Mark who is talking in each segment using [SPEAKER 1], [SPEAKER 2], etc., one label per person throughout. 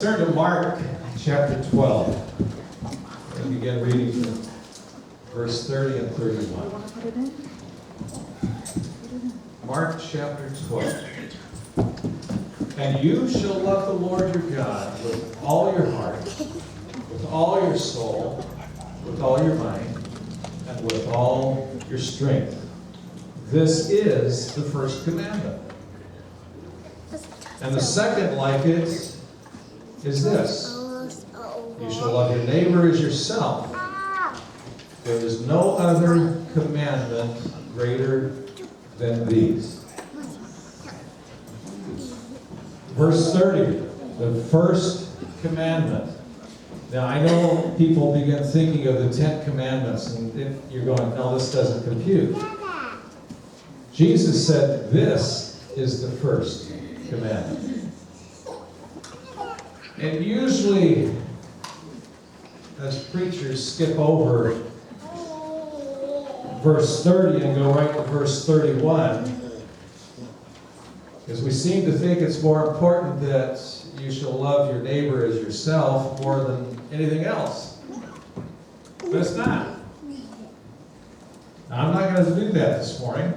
[SPEAKER 1] Turn to Mark chapter 12. And begin reading from verse 30 and 31. Mark chapter 12. And you shall love the Lord your God with all your heart, with all your soul, with all your mind, and with all your strength. This is the first commandment. And the second like it is this: you shall love your neighbor as yourself. There is no other commandment greater than these. Verse 30, the first commandment. Now I know people begin thinking of the 10 commandments and you're going, no, this doesn't compute. Jesus said this is the first commandment. And usually, as preachers skip over verse 30 and go right to verse 31, because we seem to think it's more important that you shall love your neighbor as yourself more than anything else. But it's not. Now, I'm not going to do that this morning.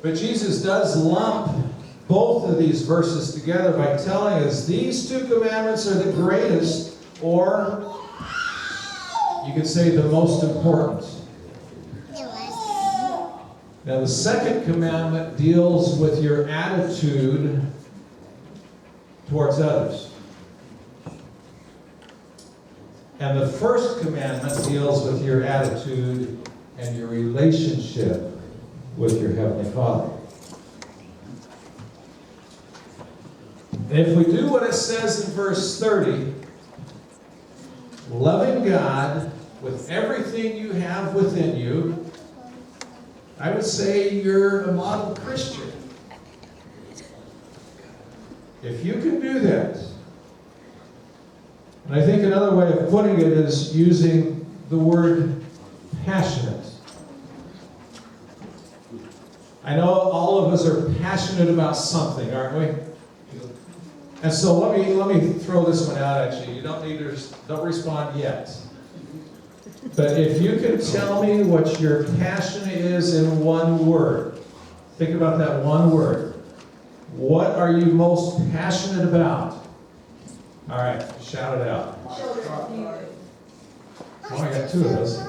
[SPEAKER 1] But Jesus does lump both of these verses together by telling us these two commandments are the greatest, or you could say the most important. Now the second commandment deals with your attitude towards others. And the first commandment deals with your attitude and your relationship with your Heavenly Father. If we do what it says in verse 30, loving God with everything you have within you, I would say you're a model Christian. If you can do that, and I think another way of putting it is using the word passionate. I know all of us are passionate about something, aren't we? And so let me throw this one out at you. You don't respond yet. But if you can tell me what your passion is in one word, think about that one word. What are you most passionate about? All right, shout it out. Oh, I got two of those.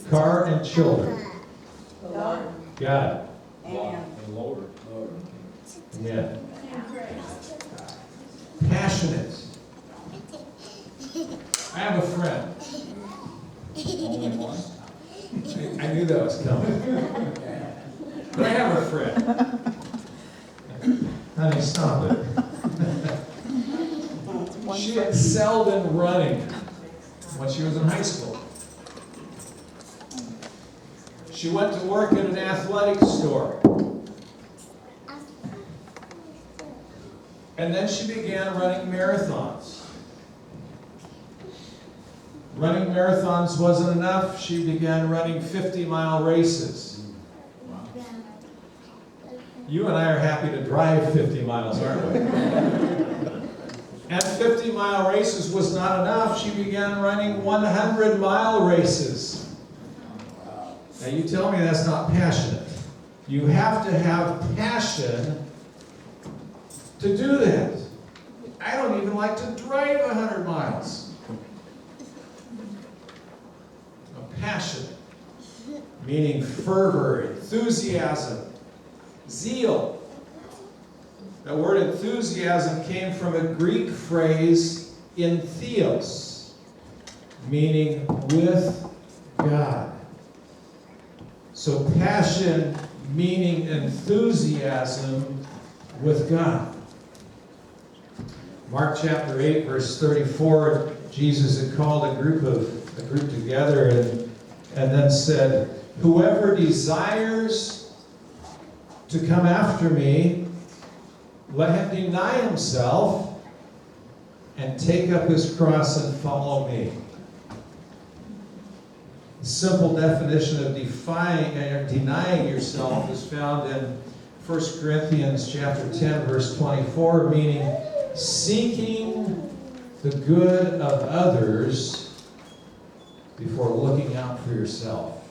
[SPEAKER 1] Car and children. Got it.
[SPEAKER 2] And Lord.
[SPEAKER 1] Yeah. Passionate. I have a friend.
[SPEAKER 2] Only one?
[SPEAKER 1] I knew that was coming. But I have a friend. Honey, stop it. She excelled in running when she was in high school. She went to work at an athletic store. And then she began running marathons. Running marathons wasn't enough. She began running 50-mile races. You and I are happy to drive 50 miles, aren't we? And 50-mile races was not enough. She began running 100-mile races. Now you tell me that's not passionate. You have to have passion to do that. I don't even like to drive 100 miles. Passionate, meaning fervor, enthusiasm, zeal. That word enthusiasm came from a Greek phrase, entheos, meaning with God. So passion, meaning enthusiasm with God. Mark chapter 8, verse 34, Jesus had called a group together and then said, whoever desires to come after me, let him deny himself and take up his cross and follow me. The simple definition of denying yourself is found in 1 Corinthians chapter 10, verse 24, meaning seeking the good of others before looking out for yourself.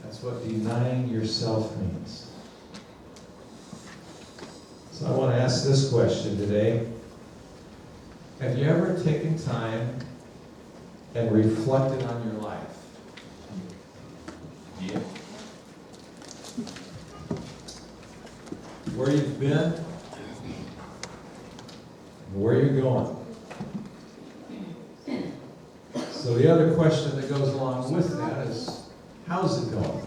[SPEAKER 1] That's what denying yourself means. So I want to ask this question today. Have you ever taken time and reflected on your life?
[SPEAKER 2] Yeah.
[SPEAKER 1] Where you've been, and where you're going. So the other question that goes along with that is, how's it going?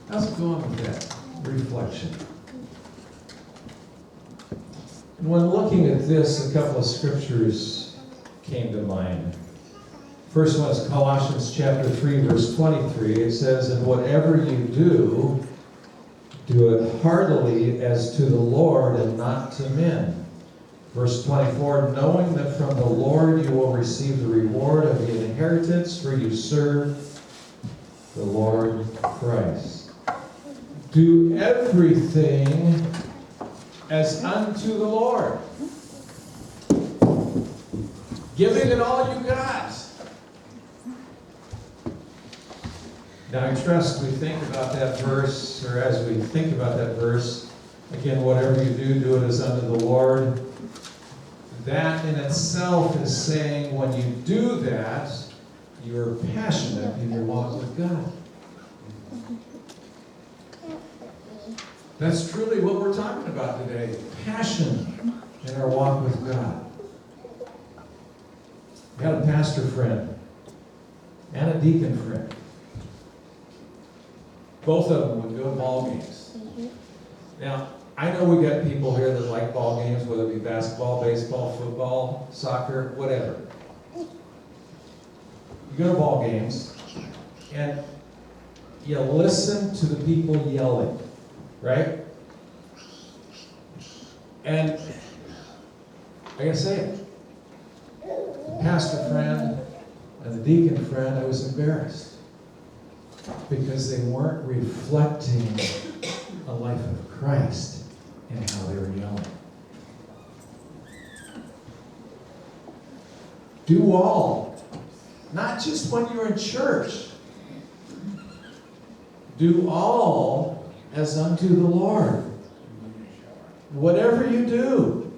[SPEAKER 1] How's it going with that reflection? And when looking at this, a couple of scriptures came to mind. First one is Colossians chapter 3, verse 23. It says, "And whatever you do it heartily as to the Lord and not to men." Verse 24, "Knowing that from the Lord you will receive the reward of the inheritance, for you serve the Lord Christ." Do everything as unto the Lord. Giving it all you got. Now I trust we think about that verse, or as we think about that verse, again, whatever you do it as unto the Lord. That in itself is saying when you do that, you're passionate in your walk with God. That's truly what we're talking about today. Passion in our walk with God. I got a pastor friend and a deacon friend. Both of them would go to ball games. Now, I know we got people here that like ball games, whether it be basketball, baseball, football, soccer, whatever. You go to ball games, and you listen to the people yelling, right? And I gotta say it, the pastor friend and the deacon friend, I was embarrassed because they weren't reflecting a life of Christ in how they were yelling. Do all, not just when you're in church. Do all as unto the Lord. Whatever you do.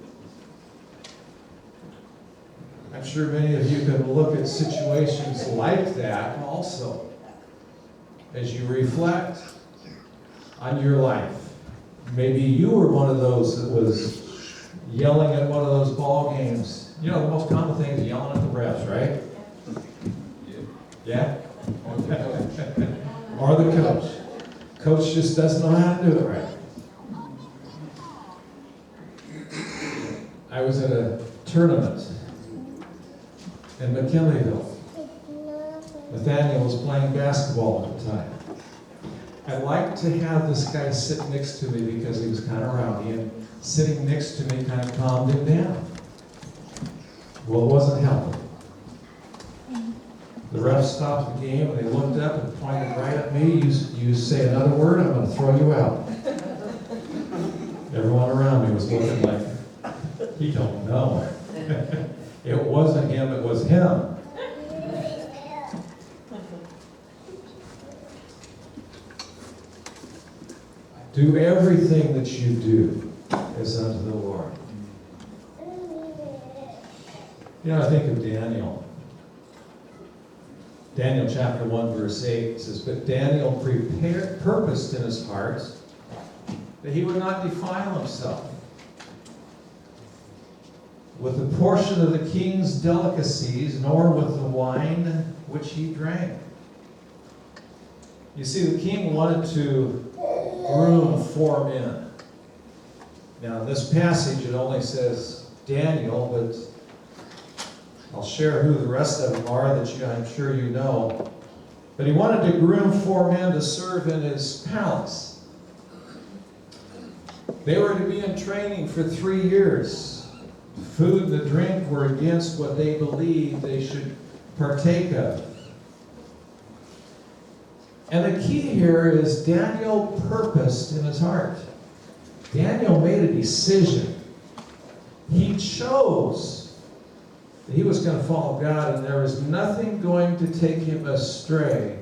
[SPEAKER 1] I'm sure many of you can look at situations like that also as you reflect on your life. Maybe you were one of those that was yelling at one of those ball games. You know, the most common thing is yelling at the refs, right? Yeah? Or the coach. Coach just doesn't know how to do it right. I was at a tournament in McKinleyville. Nathaniel was playing basketball at the time. I liked to have this guy sit next to me because he was kind of rowdy, and sitting next to me kind of calmed him down. Well, it wasn't helping. The ref stopped the game and they looked up and pointed right at me. You say another word, I'm going to throw you out. Everyone around me was looking like, he don't know. It wasn't him, it was him. Do everything that you do as unto the Lord. You know, I think of Daniel. Daniel chapter 1, verse 8 says, "But Daniel purposed in his heart that he would not defile himself with the portion of the king's delicacies, nor with the wine which he drank." You see, the king wanted to groom 4 men. Now, in this passage, it only says Daniel, but I'll share who the rest of them are that I'm sure you know. But he wanted to groom 4 men to serve in his palace. They were to be in training for 3 years. Food and the drink were against what they believed they should partake of. And the key here is Daniel purposed in his heart Daniel made a decision. He chose that he was going to follow God, and there was nothing going to take him astray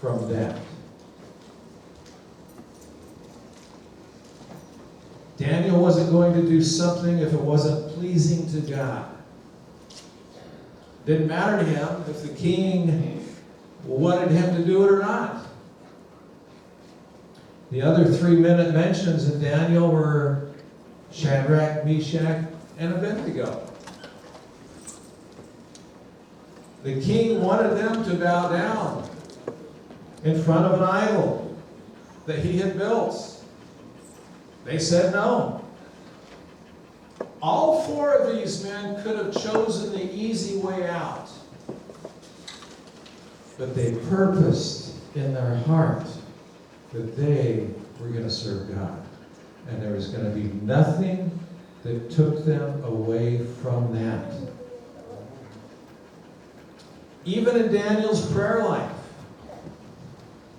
[SPEAKER 1] from that. Daniel wasn't going to do something if it wasn't pleasing to God. Didn't matter to him if the king wanted him to do it or not. The other 3 mentions in Daniel were Shadrach, Meshach, and Abednego. The king wanted them to bow down in front of an idol that he had built. They said no. All 4 of these men could have chosen the easy way out. But they purposed in their heart that they were going to serve God. And there was going to be nothing that took them away from that. Even in Daniel's prayer life,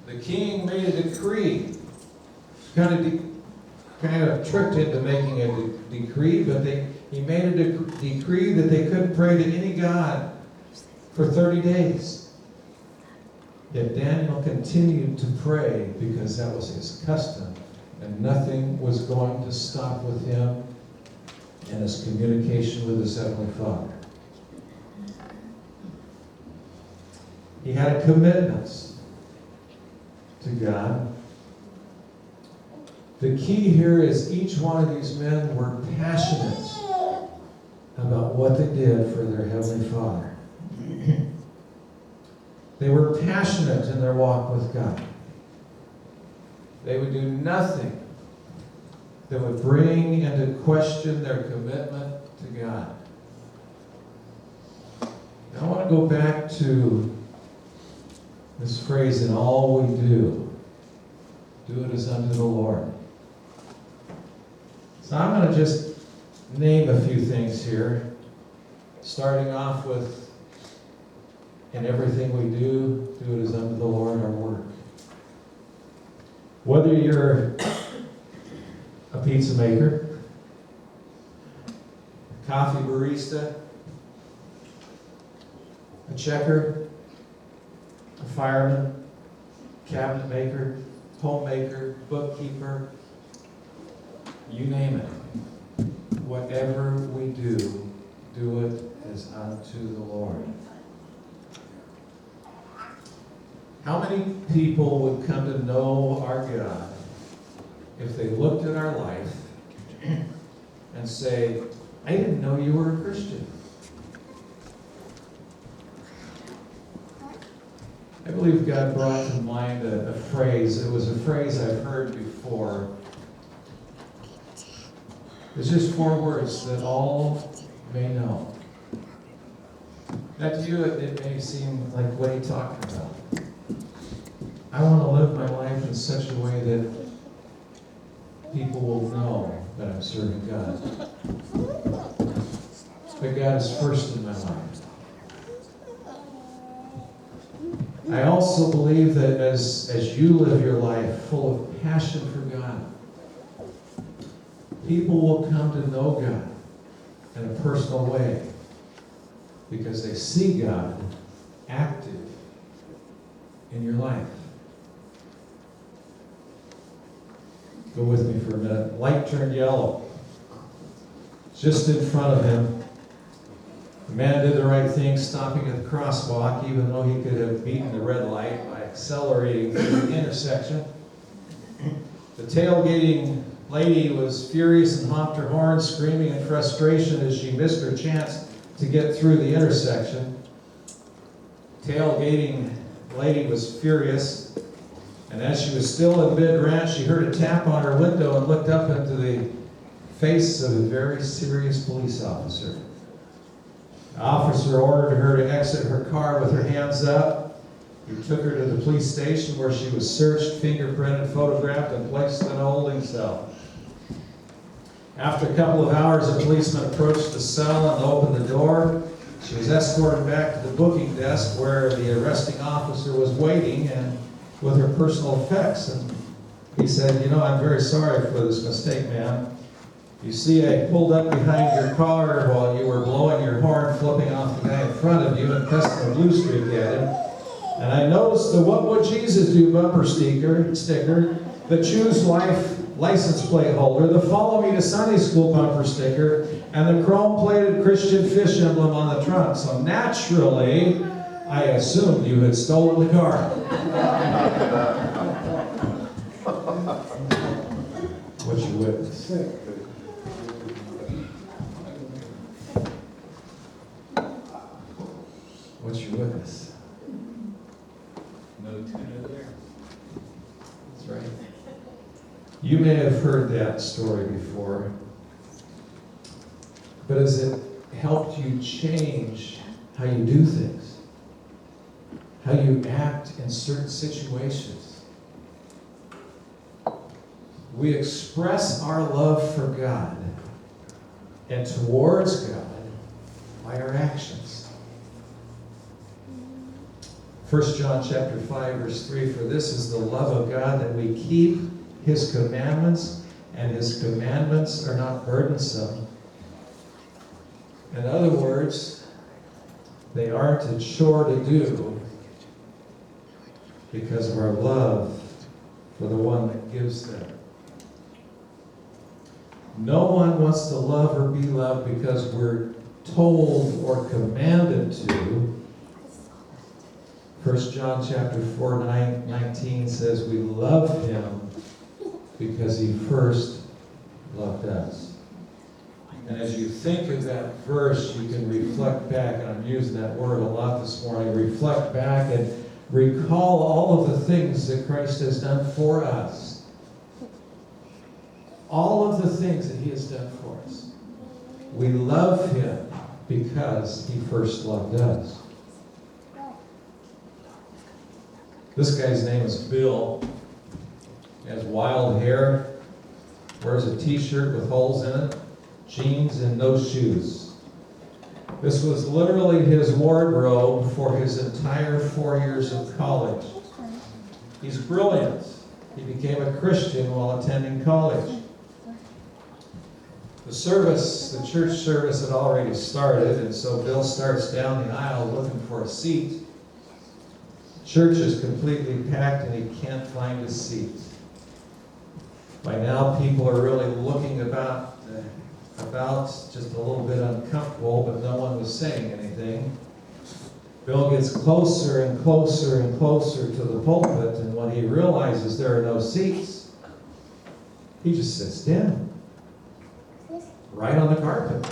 [SPEAKER 1] the king made a decree, kind of tricked into making a decree, but he made a decree that they couldn't pray to any god for 30 days. Yet Daniel continued to pray because that was his custom, and nothing was going to stop with him and his communication with his Heavenly Father. He had a commitment to God. The key here is each one of these men were passionate about what they did for their Heavenly Father. They were passionate in their walk with God. They would do nothing that would bring into question their commitment to God. Now I want to go back to this phrase, in all we do it as unto the Lord. So I'm going to just name a few things here, starting off with, in everything we do it as unto the Lord, our work. Whether you're a pizza maker, coffee barista, a checker, a fireman, cabinet maker, homemaker, bookkeeper, you name it. Whatever we do it as unto the Lord. How many people would come to know our God if they looked at our life and say, I didn't know you were a Christian? I believe God brought to mind a phrase. It was a phrase I've heard before. It's just 4 words, that all may know. Now to you, it may seem like, what are you talking about? I want to live my life in such a way that people will know that I'm serving God. That God is first in my life. I also believe that as you live your life full of passion for God, people will come to know God in a personal way because they see God active in your life. Go with me for a minute. Light turned yellow. Just in front of him. The man did the right thing, stopping at the crosswalk, even though he could have beaten the red light by accelerating through the intersection. The tailgating lady was furious and honked her horn, screaming in frustration as she missed her chance to get through the intersection. Tailgating lady was furious, and as she was still in mid-rant, she heard a tap on her window and looked up into the face of a very serious police officer. The officer ordered her to exit her car with her hands up. He took her to the police station where she was searched, fingerprinted, photographed, and placed in a holding cell. After a couple of hours, a policeman approached the cell and opened the door. She was escorted back to the booking desk where the arresting officer was waiting and with her personal effects. And He said, you know, I'm very sorry for this mistake, ma'am. You see, I pulled up behind your car while you were blowing your horn, flipping off the guy in front of you and pressing a blue streak at him. And I noticed the What Would Jesus Do bumper sticker, the Choose Life license plate holder, the Follow Me to Sunday School bumper sticker, and the chrome-plated Christian fish emblem on the trunk. So naturally, I assumed you had stolen the car. What's your witness? What's your witness?
[SPEAKER 2] No tuna there.
[SPEAKER 1] That's right. You may have heard that story before, but has it helped you change how you do things? How you act in certain situations? We express our love for God and towards God by our actions. 1 John chapter 5, verse 3, for this is the love of God, that we keep His commandments, and His commandments are not burdensome. In other words, they aren't a chore to do because of our love for the one that gives them. No one wants to love or be loved because we're told or commanded to. 1 John chapter 4, 19 says we love Him because He first loved us. And as you think of that verse, you can reflect back, and I'm using that word a lot this morning, reflect back and recall all of the things that Christ has done for us. All of the things that He has done for us. We love Him because He first loved us. This guy's name is Bill. He has wild hair, wears a t-shirt with holes in it, jeans and no shoes. This was literally his wardrobe for his entire 4 years of college. He's brilliant. He became a Christian while attending college. The church service had already started, and so Bill starts down the aisle looking for a seat. Church is completely packed and he can't find a seat. By now, people are really looking about just a little bit uncomfortable, but no one was saying anything. Bill gets closer and closer and closer to the pulpit, and when he realizes there are no seats, he just sits down, right on the carpet.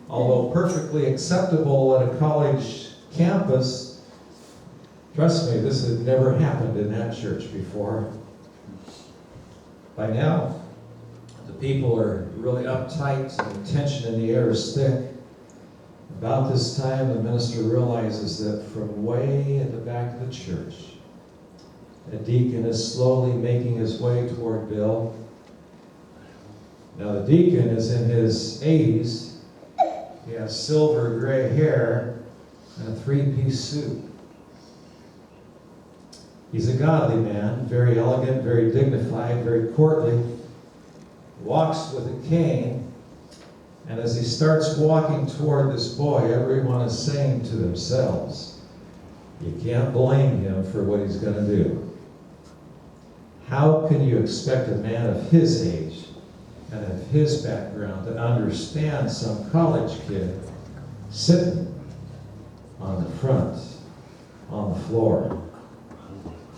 [SPEAKER 1] Although perfectly acceptable at a college campus, trust me, this had never happened in that church before. By now, the people are really uptight and the tension in the air is thick. About this time, the minister realizes that from way at the back of the church, a deacon is slowly making his way toward Bill. Now, the deacon is in his 80s. He has silver gray hair and a three-piece suit. He's a godly man, very elegant, very dignified, very courtly. Walks with a cane, and as he starts walking toward this boy, everyone is saying to themselves, you can't blame him for what he's going to do. How can you expect a man of his age and of his background to understand some college kid sitting on the front, on the floor?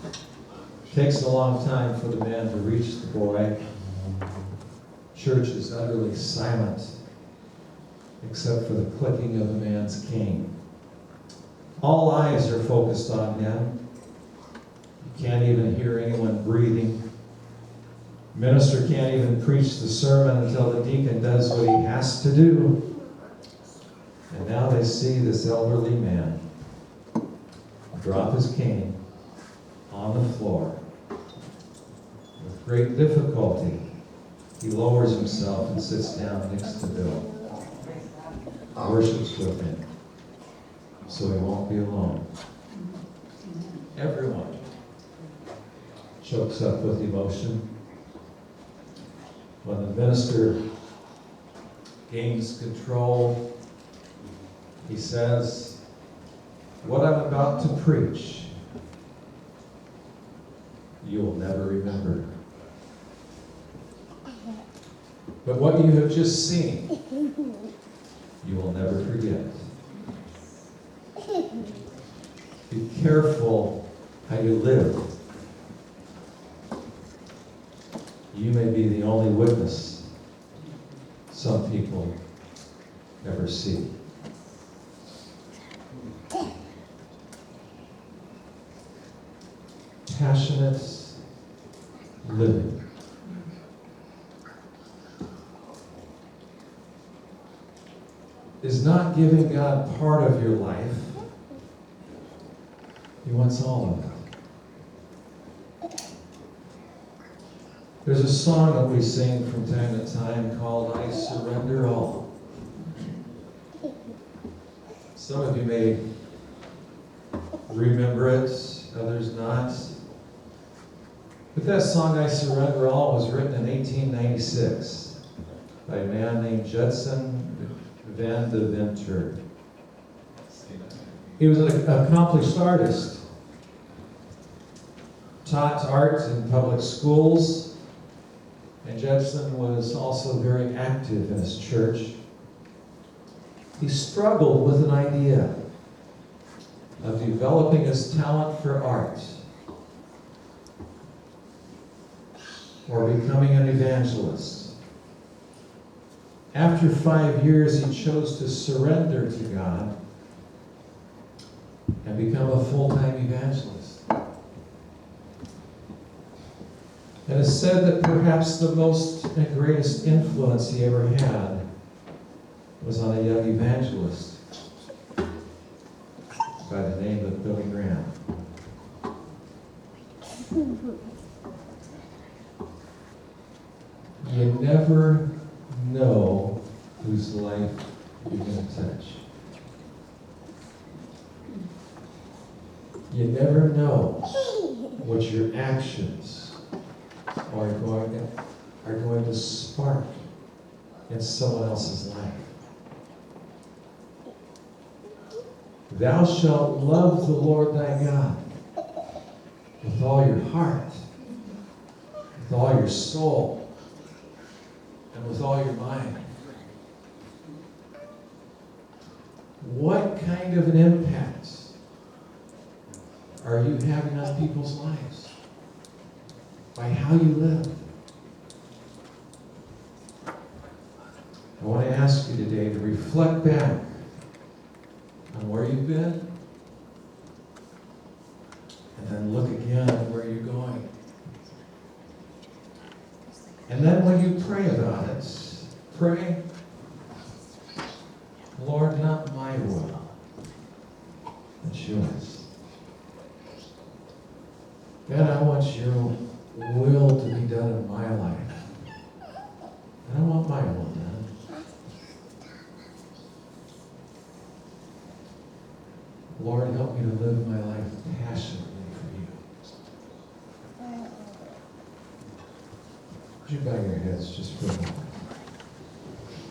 [SPEAKER 1] It takes a long time for the man to reach the boy. Church is utterly silent, except for the clicking of the man's cane. All eyes are focused on him. You can't even hear anyone breathing. Minister can't even preach the sermon until the deacon does what he has to do. And now they see this elderly man drop his cane on the floor. With great difficulty, he lowers himself and sits down next to Bill. Worships with him, so he won't be alone. Everyone chokes up with emotion. When the minister gains control, he says, "What I'm about to preach, you will never remember. But what you have just seen, you will never forget." Be careful how you live. You may be the only witness some people never see. Passionate living. Is not giving God part of your life. He wants all of it. There's a song that we sing from time to time called "I Surrender All." Some of you may remember it, others not. But that song, "I Surrender All," was written in 1896 by a man named Judson Van Deventer. He was an accomplished artist, taught art in public schools, and Judson was also very active in his church. He struggled with an idea of developing his talent for art or becoming an evangelist. After 5 years, he chose to surrender to God and become a full-time evangelist. And it's said that perhaps the most and greatest influence he ever had was on a young evangelist by the name of Billy Graham. You never know whose life you're going to touch. You never know what your actions are going to spark in someone else's life. Thou shalt love the Lord thy God with all your heart, with all your soul, and with all your mind. What kind of an impact are you having on people's lives by how you live? I want to ask you today to reflect back on where you've been, and then look again at where you're going. And then when you pray about it, pray, "Lord, not my will, but yours. God, I want your will to be done in my life. And I want my will done." Lord, help me to live my life passionately for you. Would you bow your heads just for a moment?